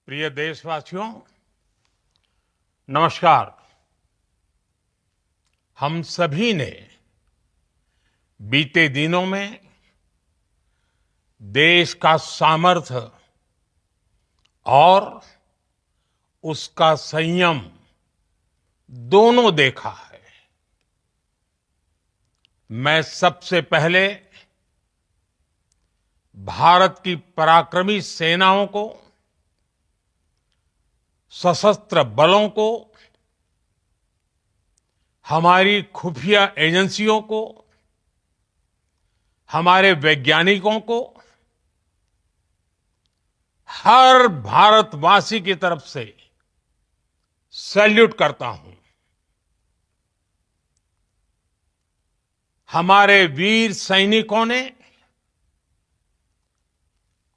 प्रिय देशवासियों, नमस्कार। हम सभी ने बीते दिनों में देश का सामर्थ्य और उसका संयम दोनों देखा है। मैं सबसे पहले भारत की पराक्रमी सेनाओं को, सशस्त्र बलों को, हमारी खुफिया एजेंसियों को, हमारे वैज्ञानिकों को, हर भारतवासी की तरफ से सैल्यूट करता हूं। हमारे वीर सैनिकों ने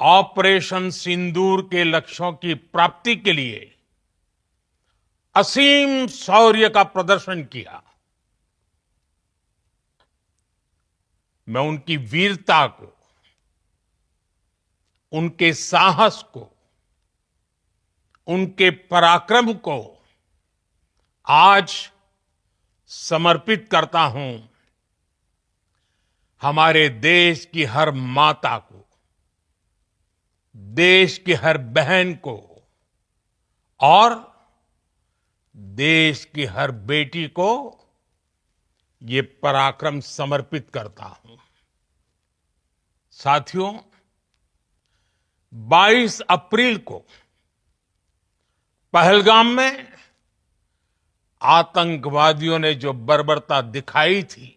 ऑपरेशन सिंदूर के लक्ष्यों की प्राप्ति के लिए असीम शौर्य का प्रदर्शन किया। मैं उनकी वीरता को, उनके साहस को, उनके पराक्रम को आज समर्पित करता हूं हमारे देश की हर माता को, देश की हर बहन को और देश की हर बेटी को ये पराक्रम समर्पित करता हूं। साथियों, 22 अप्रैल को पहलगाम में आतंकवादियों ने जो बर्बरता दिखाई थी,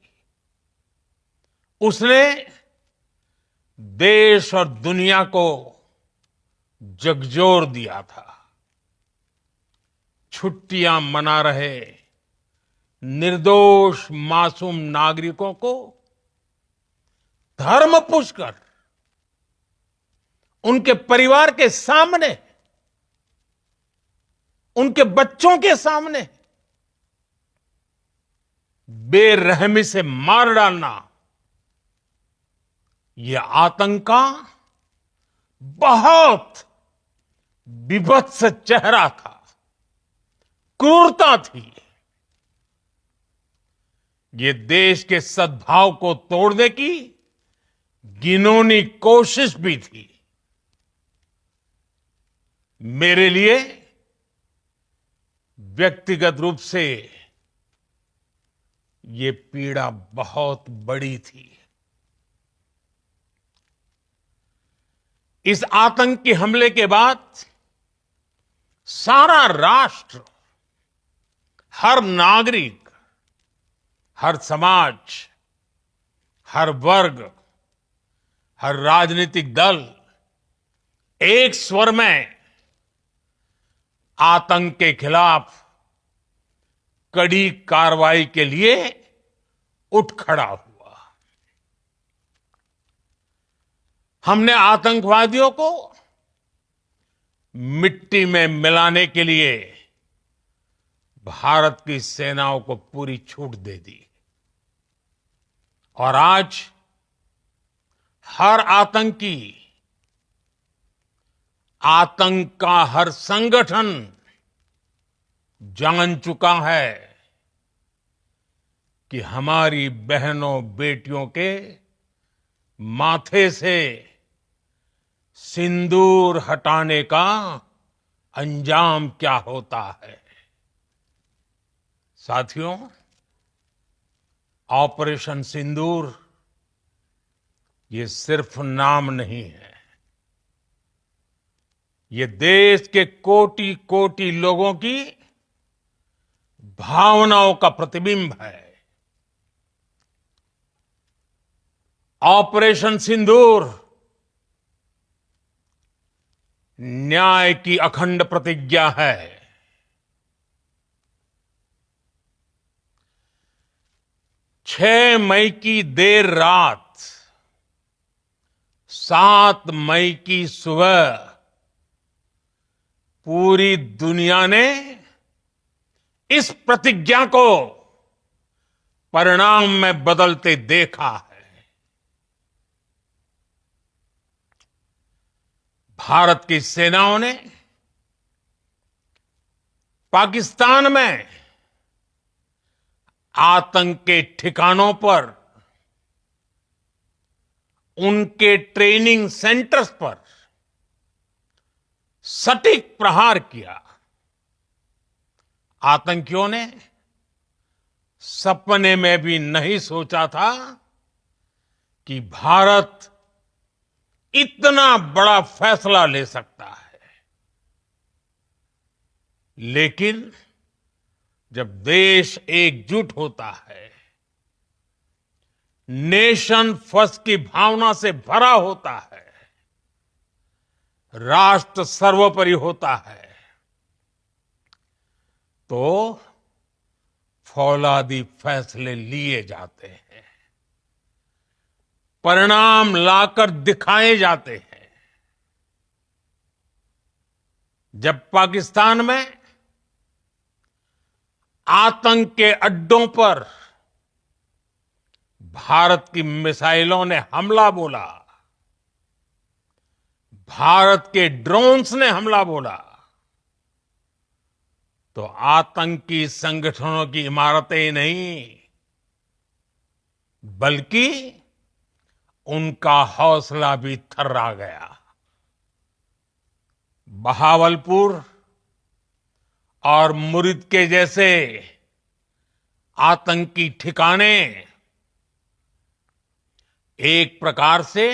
उसने देश और दुनिया को झकझोर दिया था। छुट्टियां मना रहे निर्दोष मासूम नागरिकों को धर्म पूछकर उनके परिवार के सामने, उनके बच्चों के सामने बेरहमी से मार डालना, यह आतंक का बहुत विभत्स चेहरा था, क्रूरता थी। ये देश के सद्भाव को तोड़ने की घिनौनी कोशिश भी थी। मेरे लिए व्यक्तिगत रूप से ये पीड़ा बहुत बड़ी थी। इस आतंकी हमले के बाद सारा राष्ट्र, हर नागरिक, हर समाज, हर वर्ग, हर राजनीतिक दल एक स्वर में आतंक के खिलाफ कड़ी कार्रवाई के लिए उठ खड़ा हुआ। हमने आतंकवादियों को मिट्टी में मिलाने के लिए भारत की सेनाओं को पूरी छूट दे दी और आज हर आतंकी, आतंक का हर संगठन जान चुका है कि हमारी बहनों बेटियों के माथे से सिंदूर हटाने का अंजाम क्या होता है। साथियों, ऑपरेशन सिंदूर ये सिर्फ नाम नहीं है, ये देश के कोटि कोटि लोगों की भावनाओं का प्रतिबिंब है। ऑपरेशन सिंदूर न्याय की अखंड प्रतिज्ञा है। 6 मई की देर रात, 7 मई की सुबह पूरी दुनिया ने इस प्रतिज्ञा को परिणाम में बदलते देखा है। भारत की सेनाओं ने पाकिस्तान में आतंक के ठिकानों पर, उनके ट्रेनिंग सेंटर्स पर सटीक प्रहार किया। आतंकियों ने सपने में भी नहीं सोचा था कि भारत इतना बड़ा फैसला ले सकता है। लेकिन जब देश एकजुट होता है, नेशन फर्स्ट की भावना से भरा होता है, राष्ट्र सर्वोपरि होता है, तो फौलादी फैसले लिए जाते हैं, परिणाम लाकर दिखाए जाते हैं। जब पाकिस्तान में आतंक के अड्डों पर भारत की मिसाइलों ने हमला बोला, भारत के ड्रोन्स ने हमला बोला, तो आतंकी संगठनों की इमारतें नहीं, बल्कि उनका हौसला भी थर्रा गया। बहावलपुर और मुरिद के जैसे आतंकी ठिकाने एक प्रकार से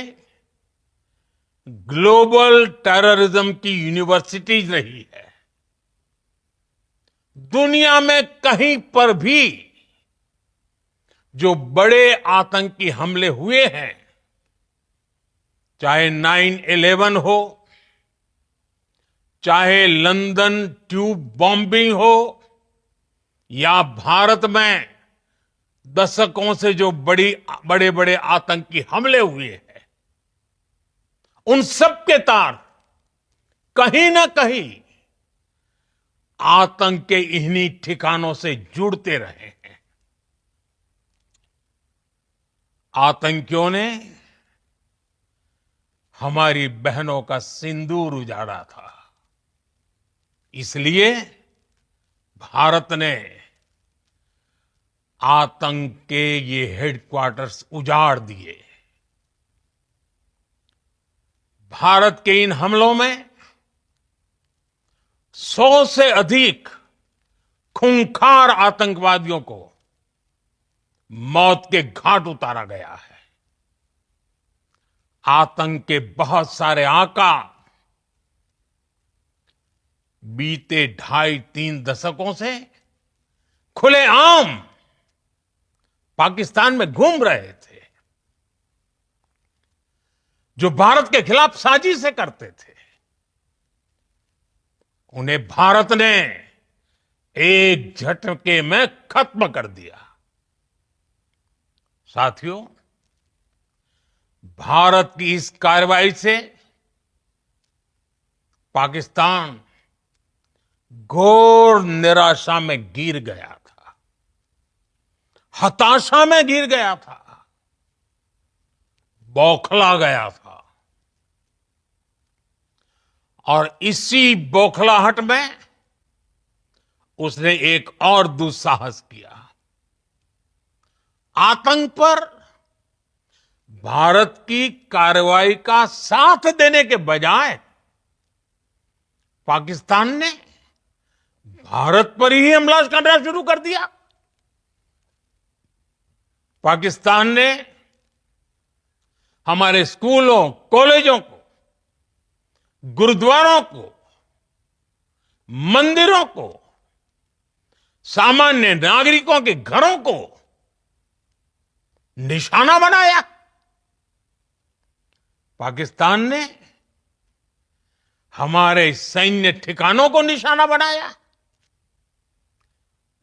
ग्लोबल टेररिज्म की यूनिवर्सिटीज रही है। दुनिया में कहीं पर भी जो बड़े आतंकी हमले हुए हैं, चाहे 9/11 हो, चाहे लंदन ट्यूब बॉम्बिंग हो, या भारत में दशकों से जो बड़े बड़े आतंकी हमले हुए हैं, उन सब के तार कहीं ना कहीं आतंक के इन्हीं ठिकानों से जुड़ते रहे हैं। आतंकियों ने हमारी बहनों का सिंदूर उजाड़ा था, इसलिए भारत ने आतंक के ये हेडक्वार्टर्स उजाड़ दिए। भारत के इन हमलों में 100 से अधिक खूंखार आतंकवादियों को मौत के घाट उतारा गया है। आतंक के बहुत सारे आका बीते 2.5-3 दशकों से खुलेआम पाकिस्तान में घूम रहे थे, जो भारत के खिलाफ साजिशें करते थे। उन्हें भारत ने एक झटके में खत्म कर दिया। साथियों, भारत की इस कार्रवाई से पाकिस्तान घोर निराशा में गिर गया था, हताशा में गिर गया था, बौखला गया था। और इसी बौखलाहट में उसने एक और दुस्साहस किया। आतंक पर भारत की कार्रवाई का साथ देने के बजाय पाकिस्तान ने भारत पर ही हमला करना शुरू कर दिया। पाकिस्तान ने हमारे स्कूलों, कॉलेजों को, गुरुद्वारों को, मंदिरों को, सामान्य नागरिकों के घरों को निशाना बनाया। पाकिस्तान ने हमारे सैन्य ठिकानों को निशाना बनाया।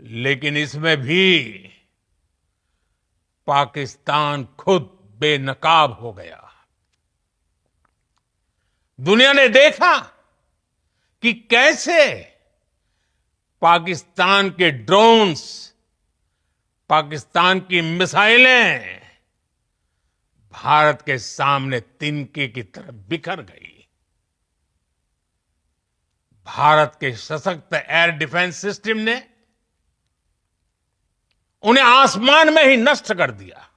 लेकिन इसमें भी पाकिस्तान खुद बेनकाब हो गया। दुनिया ने देखा कि कैसे पाकिस्तान के ड्रोन्स, पाकिस्तान की मिसाइलें भारत के सामने तिनके की तरह बिखर गई। भारत के सशक्त एयर डिफेंस सिस्टम ने उन्हें आसमान में ही नष्ट कर दिया।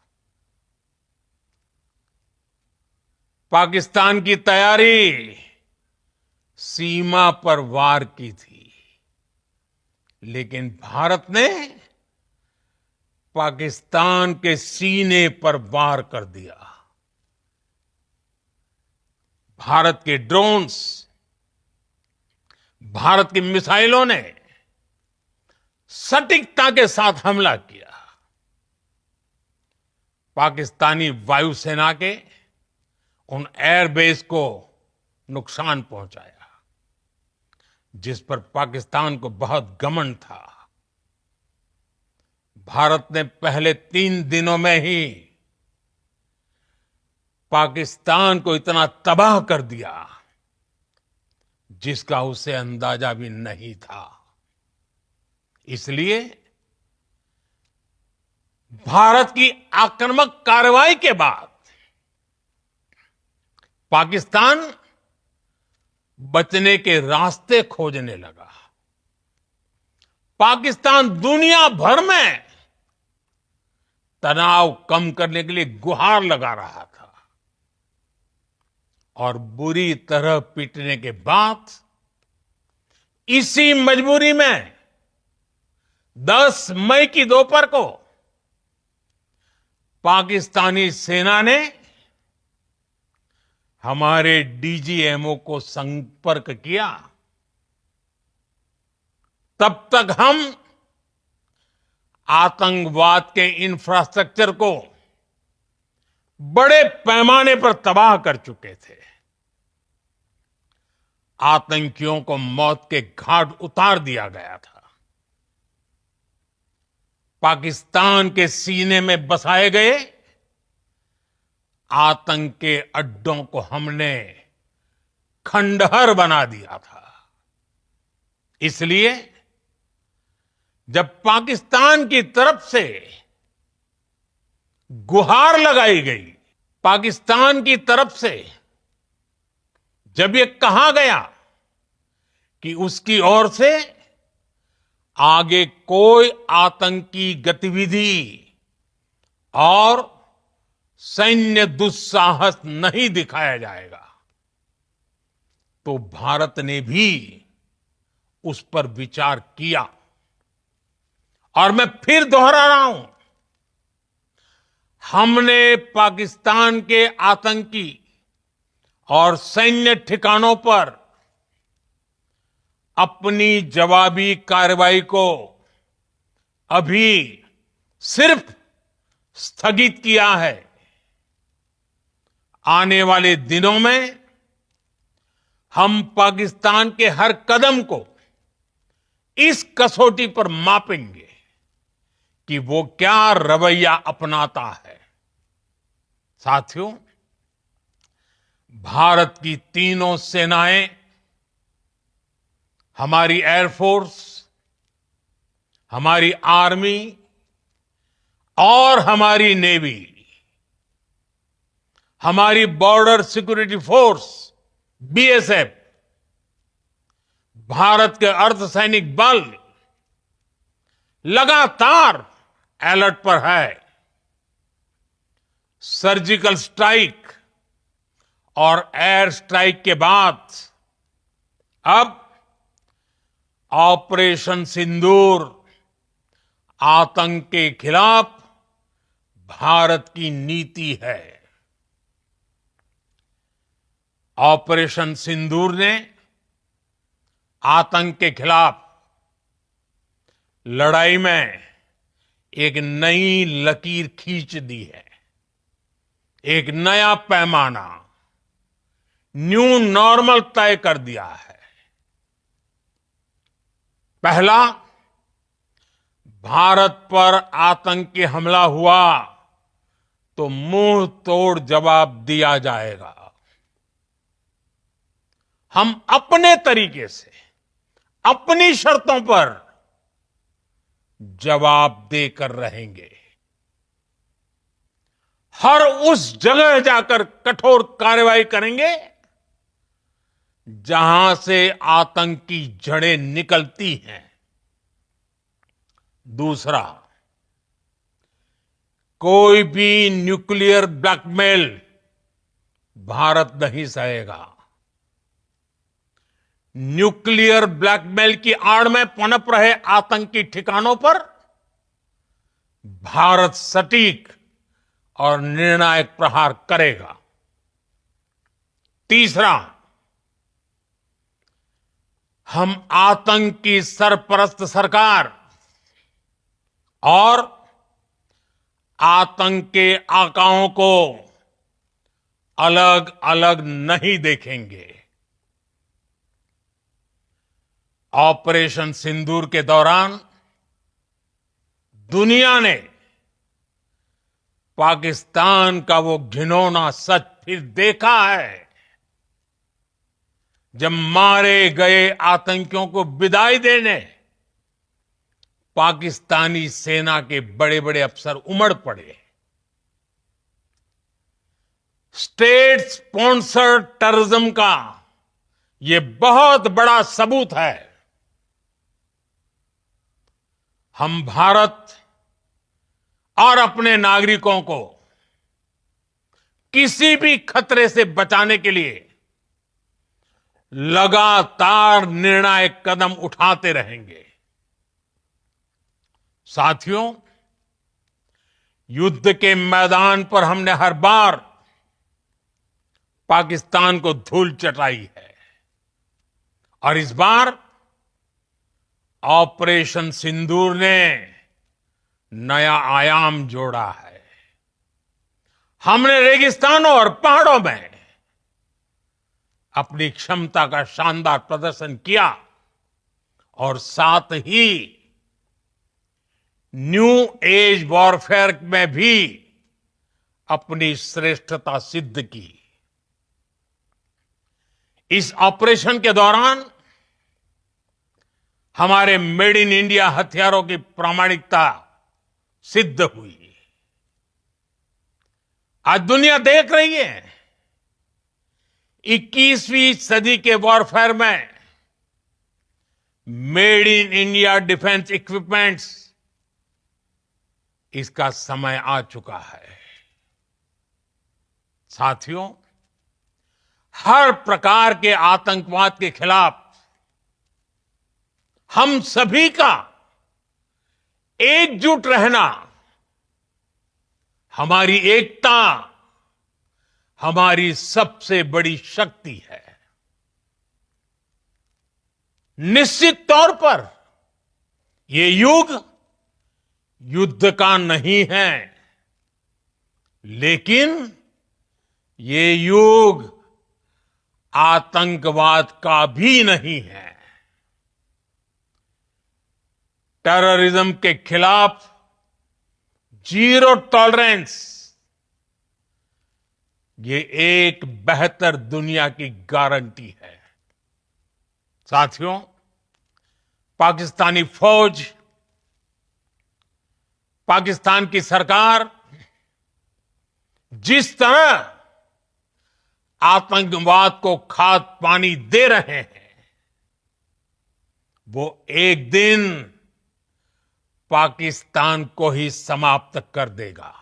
पाकिस्तान की तैयारी सीमा पर वार की थी, लेकिन भारत ने पाकिस्तान के सीने पर वार कर दिया। भारत के ड्रोन्स, भारत की मिसाइलों ने सटीकता के साथ हमला किया। पाकिस्तानी वायुसेना के उन एयरबेस को नुकसान पहुंचाया, जिस पर पाकिस्तान को बहुत घमंड था। भारत ने पहले 3 दिनों में ही पाकिस्तान को इतना तबाह कर दिया जिसका उसे अंदाजा भी नहीं था। इसलिए भारत की आक्रामक कार्रवाई के बाद पाकिस्तान बचने के रास्ते खोजने लगा। पाकिस्तान दुनिया भर में तनाव कम करने के लिए गुहार लगा रहा था, और बुरी तरह पीटने के बाद इसी मजबूरी में 10 मई की दोपहर को पाकिस्तानी सेना ने हमारे डीजीएमओ को संपर्क किया। तब तक हम आतंकवाद के इंफ्रास्ट्रक्चर को बड़े पैमाने पर तबाह कर चुके थे। आतंकियों को मौत के घाट उतार दिया गया था। पाकिस्तान के सीने में बसाए गए आतंक के अड्डों को हमने खंडहर बना दिया था। इसलिए जब पाकिस्तान की तरफ से गुहार लगाई गई, पाकिस्तान की तरफ से जब ये कहा गया कि उसकी ओर से आगे कोई आतंकी गतिविधि और सैन्य दुस्साहस नहीं दिखाया जाएगा, तो भारत ने भी उस पर विचार किया। और मैं फिर दोहरा रहा हूं, हमने पाकिस्तान के आतंकी और सैन्य ठिकानों पर अपनी जवाबी कार्रवाई को अभी सिर्फ स्थगित किया है। आने वाले दिनों में हम पाकिस्तान के हर कदम को इस कसौटी पर मापेंगे कि वो क्या रवैया अपनाता है। साथियों, भारत की तीनों सेनाएं, हमारी एयरफोर्स, हमारी आर्मी और हमारी नेवी, हमारी border security force BSF, Bharat के अर्धसैनिक बल लगातार अलर्ट पर है। सर्जिकल स्ट्राइक और एयर स्ट्राइक के बाद अब ऑपरेशन सिंदूर आतंक के खिलाफ भारत की नीति है। ऑपरेशन सिंदूर ने आतंक के खिलाफ लड़ाई में एक नई लकीर खींच दी है, एक नया पैमाना, न्यू नॉर्मल तय कर दिया है। पहला, भारत पर आतंकी हमला हुआ तो मुंह तोड़ जवाब दिया जाएगा। हम अपने तरीके से, अपनी शर्तों पर जवाब देकर रहेंगे। हर उस जगह जाकर कठोर कार्रवाई करेंगे जहां से आतंक की जड़ें निकलती हैं। दूसरा, कोई भी न्यूक्लियर ब्लैकमेल भारत नहीं सहेगा। न्यूक्लियर ब्लैकमेल की आड़ में पनप रहे आतंकी ठिकानों पर भारत सटीक और निर्णायक प्रहार करेगा। तीसरा, हम आतंक की सरपरस्त सरकार और आतंक के आकाओं को अलग अलग नहीं देखेंगे। ऑपरेशन सिंदूर के दौरान दुनिया ने पाकिस्तान का वो घिनौना सच फिर देखा है, जब मारे गए आतंकियों को विदाई देने पाकिस्तानी सेना के बड़े बड़े अफसर उमड़ पड़े। स्टेट स्पॉन्सर्ड टेररिज्म का ये बहुत बड़ा सबूत है। हम भारत और अपने नागरिकों को किसी भी खतरे से बचाने के लिए लगातार निर्णायक कदम उठाते रहेंगे। साथियों, युद्ध के मैदान पर हमने हर बार पाकिस्तान को धूल चटाई है और इस बार ऑपरेशन सिंदूर ने नया आयाम जोड़ा है। हमने रेगिस्तानों और पहाड़ों में अपनी क्षमता का शानदार प्रदर्शन किया और साथ ही न्यू एज वॉरफेयर में भी अपनी श्रेष्ठता सिद्ध की। इस ऑपरेशन के दौरान हमारे मेड इन इंडिया हथियारों की प्रामाणिकता सिद्ध हुई। आज दुनिया देख रही है 21वीं सदी के वॉरफेयर में made in India defence equipments, इसका समय आ चुका है। साथियों, हर प्रकार के आतंकवाद के खिलाफ हम सभी का एकजुट रहना, हमारी एकता हमारी सबसे बड़ी शक्ति है। निश्चित तौर पर ये युग युद्ध का नहीं है, लेकिन ये युग आतंकवाद का भी नहीं है। टेररिज्म के खिलाफ जीरो टॉलरेंस, ये एक बेहतर दुनिया की गारंटी है। साथियों, पाकिस्तानी फौज, पाकिस्तान की सरकार जिस तरह आतंकवाद को खाद पानी दे रहे हैं, वो एक दिन पाकिस्तान को ही समाप्त कर देगा।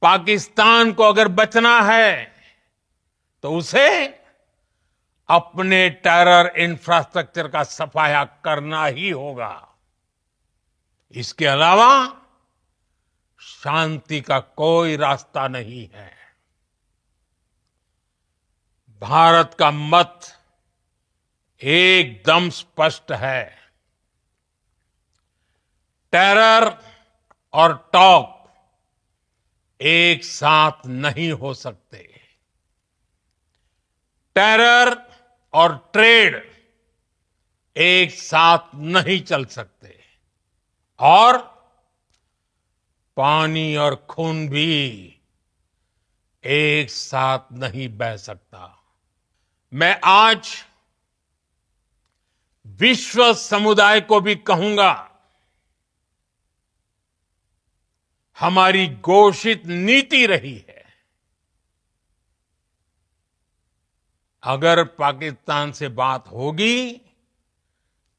पाकिस्तान को अगर बचना है तो उसे अपने टेरर इंफ्रास्ट्रक्चर का सफाया करना ही होगा। इसके अलावा शांति का कोई रास्ता नहीं है। भारत का मत एकदम स्पष्ट है। टेरर और टॉक एक साथ नहीं हो सकते। टेरर और ट्रेड एक साथ नहीं चल सकते और पानी और खून भी एक साथ नहीं बह सकता। मैं आज विश्व समुदाय को भी कहूंगा, हमारी घोषित नीति रही है अगर पाकिस्तान से बात होगी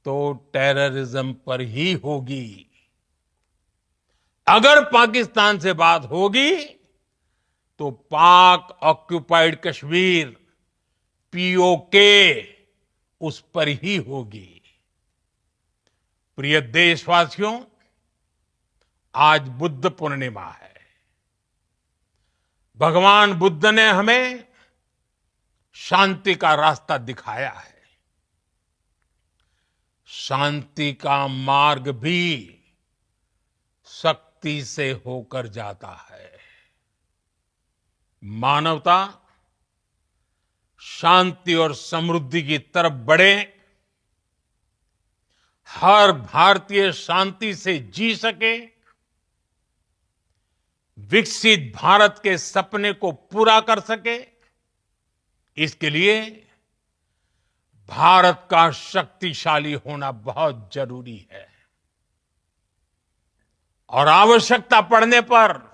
तो टेररिज्म पर ही होगी। अगर पाकिस्तान से बात होगी तो पाक ऑक्युपाइड कश्मीर पीओके उस पर ही होगी। प्रिय देशवासियों, आज बुद्ध पूर्णिमा है। भगवान बुद्ध ने हमें शांति का रास्ता दिखाया है। शांति का मार्ग भी शक्ति से होकर जाता है। मानवता शांति और समृद्धि की तरफ बढ़े, हर भारतीय शांति से जी सके, विकसित भारत के सपने को पूरा कर सके, इसके लिए भारत का शक्तिशाली होना बहुत जरूरी है। और आवश्यकता पड़ने पर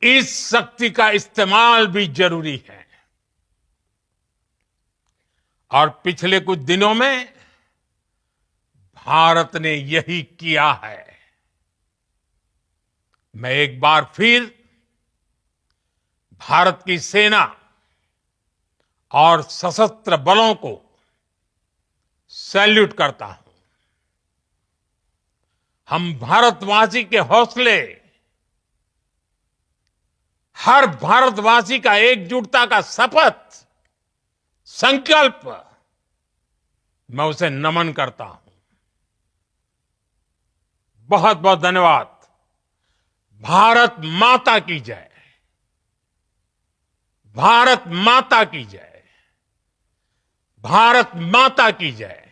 इस शक्ति का इस्तेमाल भी जरूरी है। और पिछले कुछ दिनों में भारत ने यही किया है। मैं एक बार फिर भारत की सेना और सशस्त्र बलों को सैल्यूट करता हूं। हम भारतवासी के हौसले, हर भारतवासी का एकजुटता का शपथ, संकल्प, मैं उसे नमन करता हूं। बहुत बहुत धन्यवाद। भारत माता की जय। भारत माता की जय। भारत माता की जय।